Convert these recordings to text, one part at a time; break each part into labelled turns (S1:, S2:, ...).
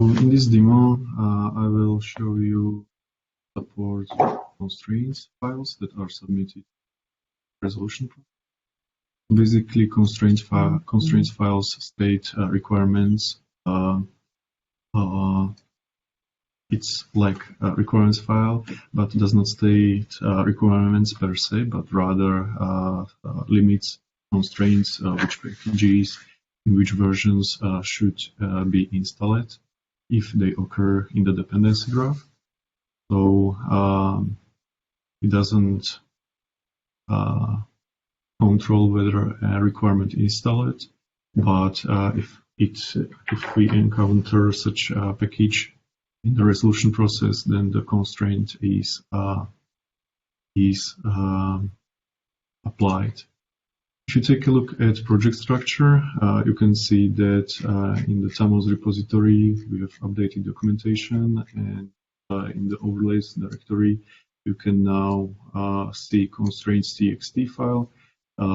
S1: In this demo, I will show you support constraints files that are submitted to resolution process. Basically, constraints files state requirements. It's like a requirements file, but does not state requirements per se, but rather limits constraints, which packages, in which versions should be installed if they occur in the dependency graph. So it doesn't control whether a requirement is installed, but if we encounter such a package in the resolution process, then the constraint is applied. If you take a look at project structure, you can see that in the Thoth repository we have updated documentation, and in the overlays directory you can now see constraints.txt file.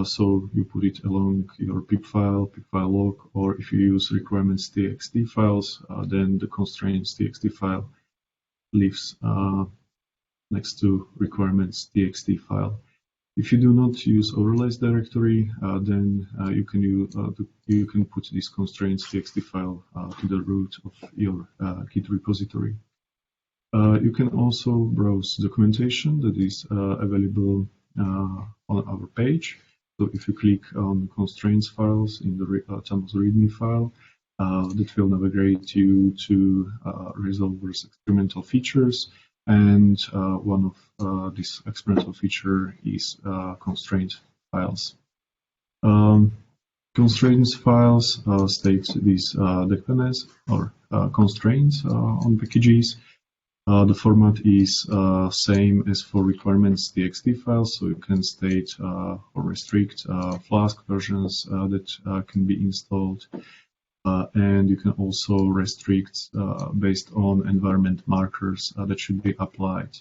S1: So you put it along your pip file log, or if you use requirements.txt files, then the constraints.txt file lives next to requirements.txt file. If you do not use overlays directory, then you can put this constraints.txt file to the root of your Git repository. You can also browse documentation that is available on our page. So if you click on constraints files in the Thoth README file, that will navigate you to Resolver's experimental features. And one of this experimental feature is constraint files. Constraints files state these dependencies or constraints on packages. The format is same as for requirements.txt files, so you can state or restrict Flask versions that can be installed. And you can also restrict based on environment markers that should be applied.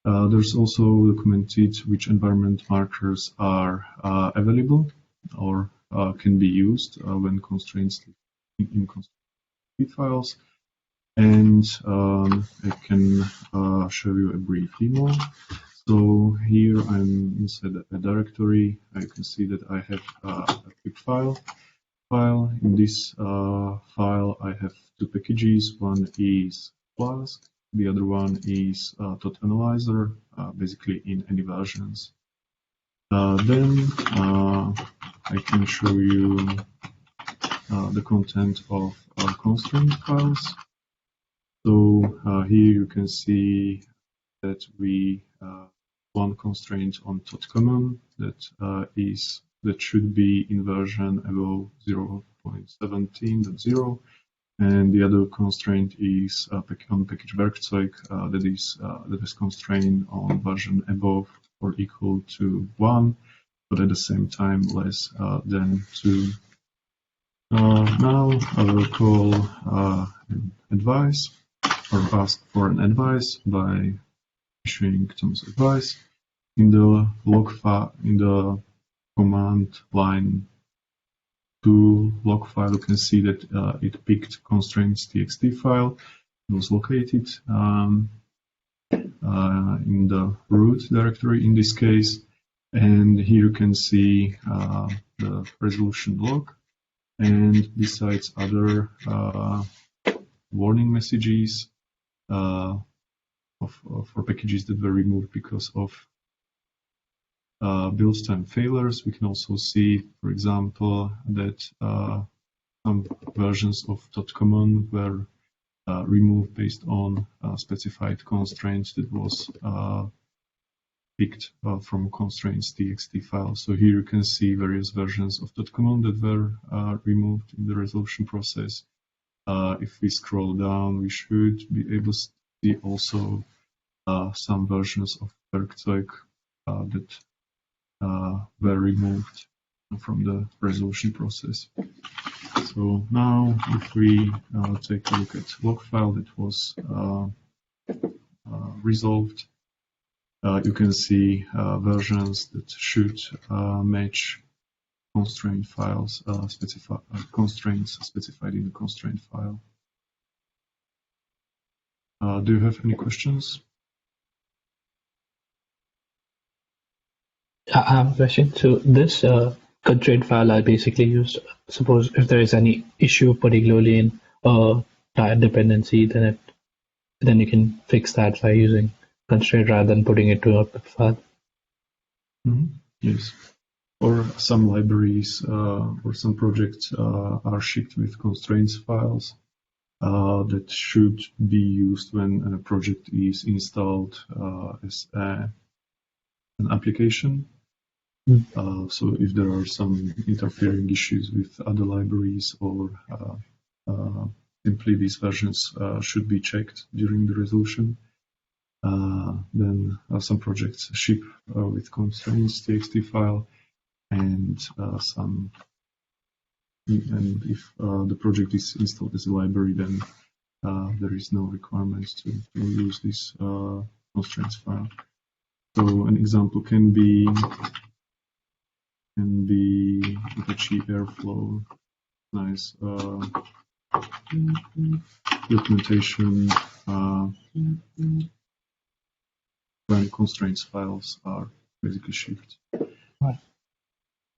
S1: There's also documented which environment markers are available or can be used when constraints in constraint files. And I can show you a brief demo. So here I'm inside a directory. I can see that I have a pip file. In this file, I have two packages. One is Flask, the other one is Thoth Analyzer, basically in any versions. Then I can show you the content of constraint files. So here you can see that we one constraint on Thoth Common that should be in version above 0.17.0, and the other constraint is on package Werkzeug that is constrained on version above or equal to 1, but at the same time less than 2. Now I will call an advice or ask for an advice by issuing Thoth's advice. In the log file, in the command line 2 log file, you can see that it picked constraints.txt file. It was located in the root directory in this case, and here you can see the resolution log. And besides other warning messages for packages that were removed because of build time failures, we can also see, for example, that some versions of Thoth Common were removed based on specified constraints that was picked from constraints.txt file. So here you can see various versions of Thoth Common that were removed in the resolution process. If we scroll down, we should be able to see also some versions of Werkzeug that were removed from the resolution process. So now if we take a look at log file that was resolved, you can see versions that should match constraint files, constraints specified in the constraint file. Do you have any questions?
S2: I have a question. So this constraint file I basically used, suppose if there is any issue, particularly in tire dependency, then you can fix that by using constraint rather than putting it to a file.
S1: Yes. Or some libraries or some projects are shipped with constraints files that should be used when a project is installed as an application. So if there are some interfering issues with other libraries or simply these versions should be checked during the resolution, then some projects ship with constraints.txt file, and if the project is installed as a library, then there is no requirement to use this constraints file. So an example can be apache-airflow. Nice documentation when constraints files are basically shipped.
S2: Right.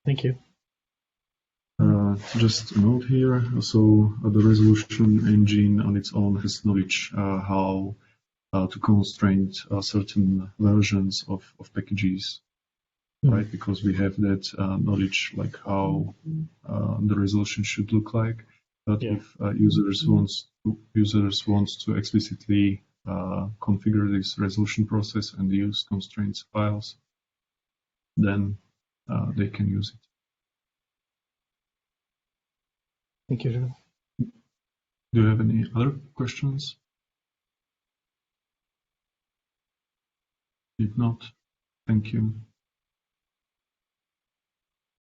S2: Thank you.
S1: Just a note here. So the resolution engine on its own has knowledge how to constrain certain versions of packages, right? Because we have that knowledge, like how the resolution should look like. But if users wants to explicitly configure this resolution process and use constraints files, then they can use it.
S2: Thank you.
S1: Do you have any other questions? If not, thank you.